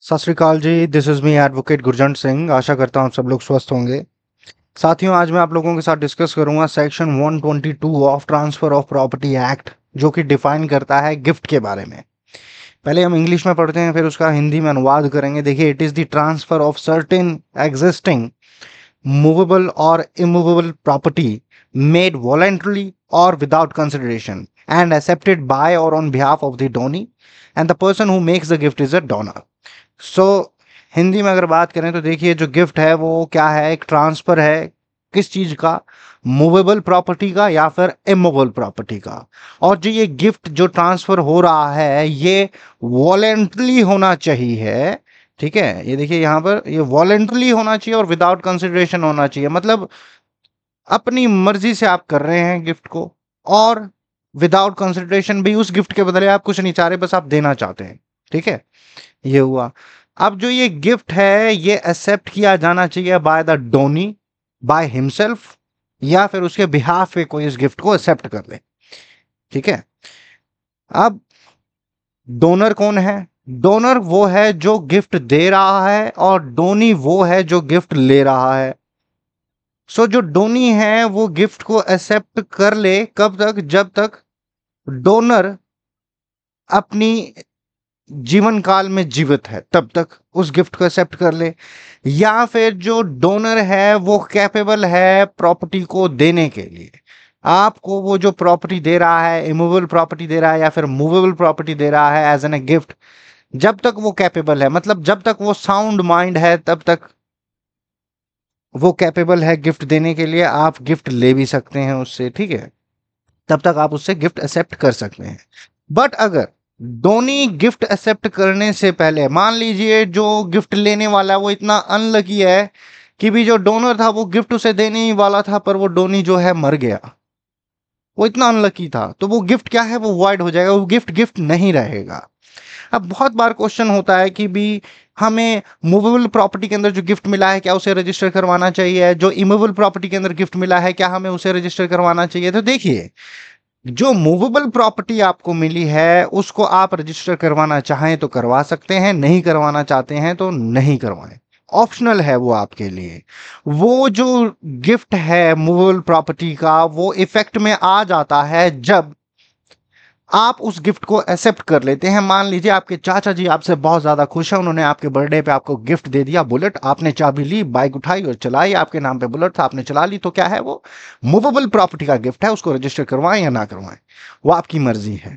सत Sri Akal ji. This is me advocate Gurjant Singh. आशा करता हूँ सब लोग स्वस्थ होंगे। साथियों, आज मैं आप लोगों के साथ डिस्कस करूंगा section 122 of transfer of property act, जो कि डिफाइन करता है गिफ्ट के बारे में। पहले हम इंग्लिश में पढ़ते हैं, फिर उसका हिंदी में अनुवाद करेंगे। देखिए, it is the transfer of certain existing movable और इमूवेबल प्रॉपर्टी मेड वॉलेंटरली और without consideration and accepted by और on behalf of the donee and the person who makes the gift is a donor. So Hindi में अगर बात करें तो देखिए, जो गिफ्ट है वो क्या है, एक ट्रांसफर है। किस चीज का? मूवेबल प्रॉपर्टी का या फिर इमूवेबल प्रॉपर्टी का। और जो ये गिफ्ट जो ट्रांसफर हो रहा है, ये वॉलेंटरली होना चाहिए। ठीक है, ये देखिए यहाँ पर, ये वॉलेंटरली होना चाहिए और विदाउट कंसिडरेशन होना चाहिए। मतलब अपनी मर्जी से आप कर रहे हैं गिफ्ट को, और विदाउट कंसिडरेशन भी। उस गिफ्ट के बदले आप कुछ नहीं चाह रहे, बस आप देना चाहते हैं। ठीक है, ये हुआ। अब जो ये गिफ्ट है, ये एक्सेप्ट किया जाना चाहिए by the Downey, by himself, या फिर उसके बिहाफ पे कोई इस गिफ्ट को एक्सेप्ट कर ले। ठीक है, अब डोनर कौन है? डोनर वो है जो गिफ्ट दे रहा है, और डोनी वो है जो गिफ्ट ले रहा है। सो जो डोनी है वो गिफ्ट को एक्सेप्ट कर ले, कब तक? जब तक डोनर अपनी जीवन काल में जीवित है, तब तक उस गिफ्ट को एक्सेप्ट कर ले। या फिर जो डोनर है वो कैपेबल है प्रॉपर्टी को देने के लिए। आपको वो जो प्रॉपर्टी दे रहा है, इमूवेबल प्रॉपर्टी दे रहा है या फिर मूवेबल प्रॉपर्टी दे रहा है एज एन ए गिफ्ट, जब तक वो कैपेबल है, मतलब जब तक वो साउंड माइंड है, तब तक वो कैपेबल है गिफ्ट देने के लिए। आप गिफ्ट ले भी सकते हैं उससे। ठीक है, तब तक आप उससे गिफ्ट एक्सेप्ट कर सकते हैं। बट अगर डोनी गिफ्ट एक्सेप्ट करने से पहले, मान लीजिए जो गिफ्ट लेने वाला है वो इतना अनलकी है कि भी जो डोनर था वो गिफ्ट उसे देने ही वाला था, पर वो डोनी जो है मर गया। वो इतना अनलकी था, तो वो गिफ्ट क्या है, वो वॉइड हो जाएगा। वो गिफ्ट गिफ्ट नहीं रहेगा। अब बहुत बार क्वेश्चन होता है कि भी हमें मूवेबल प्रॉपर्टी के अंदर जो गिफ्ट मिला है, क्या उसे रजिस्टर करवाना चाहिए? जो इमूवेबल प्रॉपर्टी के अंदर गिफ्ट मिला है, क्या हमें उसे रजिस्टर करवाना चाहिए? तो देखिए, जो मूवेबल प्रॉपर्टी आपको मिली है उसको आप रजिस्टर करवाना चाहें तो करवा सकते हैं, नहीं करवाना चाहते हैं तो नहीं करवाएं। ऑप्शनल है वो आपके लिए। वो जो गिफ्ट है मूवेबल प्रॉपर्टी का, वो इफेक्ट में आ जाता है जब आप उस गिफ्ट को एक्सेप्ट कर लेते हैं। मान लीजिए आपके चाचा जी आपसे बहुत ज्यादा खुश हैं, उन्होंने आपके बर्थडे पे आपको गिफ्ट दे दिया, बुलेट। आपने चाबी ली, बाइक उठाई और चलाई। आपके नाम पे बुलेट था, आपने चला ली। तो क्या है, वो मूवेबल प्रॉपर्टी का गिफ्ट है। उसको रजिस्टर करवाएं या ना करवाएं, वो आपकी मर्जी है।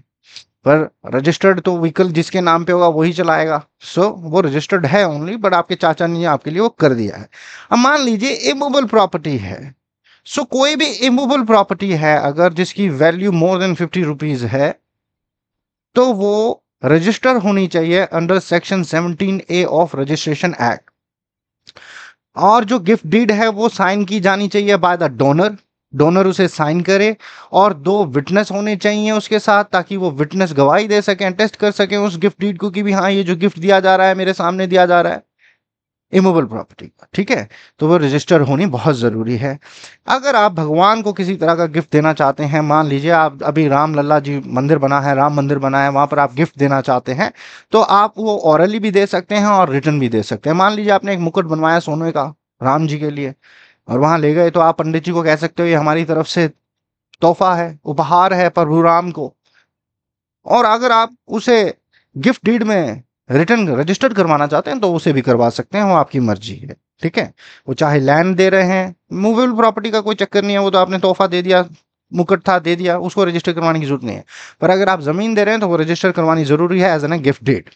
पर रजिस्टर्ड तो व्हीकल जिसके नाम पे होगा वही चलाएगा। सो वो रजिस्टर्ड है ओनली, बट आपके चाचा ने आपके लिए वो कर दिया है। अब मान लीजिए इमूवेबल प्रॉपर्टी है। सो कोई भी इमूवेबल प्रॉपर्टी है अगर जिसकी वैल्यू मोर देन 50 रुपीज है, तो वो रजिस्टर होनी चाहिए under section 17A of registration act. और जो गिफ्ट डीड है वो साइन की जानी चाहिए बाय द डोनर। डोनर उसे साइन करे, और दो विटनेस होने चाहिए उसके साथ, ताकि वो विटनेस गवाही दे सकें, टेस्ट कर सकें उस गिफ्ट डीड को कि भी हाँ, ये जो गिफ्ट दिया जा रहा है मेरे सामने दिया जा रहा है इमूवेबल प्रॉपर्टी का। ठीक है, तो वो रजिस्टर होनी बहुत जरूरी है। अगर आप भगवान को किसी तरह का गिफ्ट देना चाहते हैं, मान लीजिए आप अभी राम लल्ला जी मंदिर बना है, राम मंदिर बना है, वहां पर आप गिफ्ट देना चाहते हैं, तो आप वो ऑरली भी दे सकते हैं और रिटर्न भी दे सकते हैं। मान लीजिए आपने एक मुकुट बनवाया सोने का राम जी के लिए, और वहां ले गए, तो आप पंडित जी को कह सकते हो ये हमारी तरफ से तोहफा है, उपहार है प्रभु राम को। और अगर आप उसे गिफ्ट डीड में रिटर्न रजिस्टर्ड करवाना चाहते हैं तो उसे भी करवा सकते हैं, वो आपकी मर्जी है। ठीक है, वो चाहे लैंड दे रहे हैं, मूवेबल प्रॉपर्टी का कोई चक्कर नहीं है। वो तो आपने तोहफा दे दिया, मुकुट था दे दिया, उसको रजिस्टर करवाने की जरूरत नहीं है। पर अगर आप जमीन दे रहे हैं तो वो रजिस्टर करवानी जरूरी है as an a gift deed.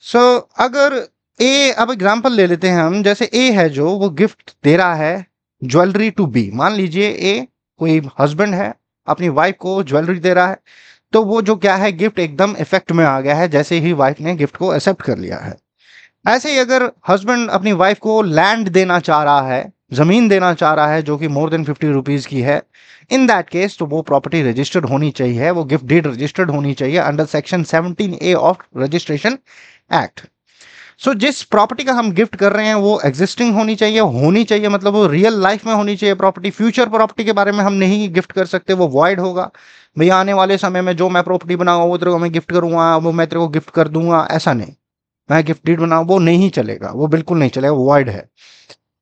So अगर ए, अब एग्जांपल ले लेते हैं हम। जैसे ए है जो वो गिफ्ट दे रहा है ज्वेलरी टू बी। मान लीजिए ए कोई हस्बैंड है, अपनी वाइफ को ज्वेलरी दे रहा है, तो वो जो क्या है, गिफ्ट एकदम इफेक्ट में आ गया है जैसे ही वाइफ ने गिफ्ट को एक्सेप्ट कर लिया है। ऐसे ही अगर हस्बैंड अपनी वाइफ को लैंड देना चाह रहा है, जमीन देना चाह रहा है जो कि मोर देन 50 रुपीज की है, इन दैट केस तो वो प्रॉपर्टी रजिस्टर्ड होनी चाहिए, वो गिफ्ट डीड रजिस्टर्ड होनी चाहिए under section 17A of registration act. So जिस प्रॉपर्टी का हम गिफ्ट कर रहे हैं वो एग्जिस्टिंग होनी चाहिए, मतलब वो रियल लाइफ में होनी चाहिए प्रॉपर्टी। फ्यूचर प्रॉपर्टी के बारे में हम नहीं गिफ्ट कर सकते, वो वॉइड होगा। भैया आने वाले समय में जो मैं प्रॉपर्टी बनाऊंगा वो तेरे को मैं गिफ्ट करूंगा, वो मैं तेरे को गिफ्ट कर दूंगा, ऐसा नहीं। मैं गिफ्ट डीड बनाऊं, वो नहीं चलेगा, वो बिल्कुल नहीं चलेगा, वॉइड है।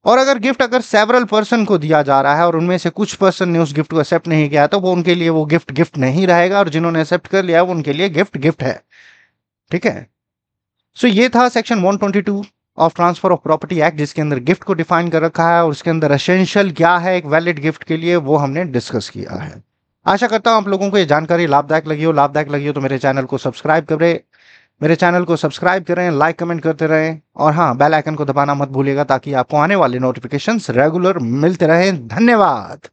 और अगर गिफ्ट अगर सेवरल पर्सन को दिया जा रहा है और उनमें से कुछ पर्सन ने उस गिफ्ट को एक्सेप्ट नहीं किया, तो वो उनके लिए वो गिफ्ट गिफ्ट नहीं रहेगा, और जिन्होंने एक्सेप्ट कर लिया वो उनके लिए गिफ्ट गिफ्ट है। ठीक है। सो ये था section 122 of transfer of property act, जिसके अंदर गिफ्ट को डिफाइन कर रखा है और उसके अंदर एसेंशियल क्या है एक वैलिड गिफ्ट के लिए, वो हमने डिस्कस किया है। आशा करता हूं आप लोगों को ये जानकारी लाभदायक लगी हो तो मेरे चैनल को सब्सक्राइब करें, लाइक कमेंट करते रहें, और हाँ, बेल आइकन को दबाना मत भूलिएगा ताकि आपको आने वाले नोटिफिकेशंस रेगुलर मिलते रहें। धन्यवाद।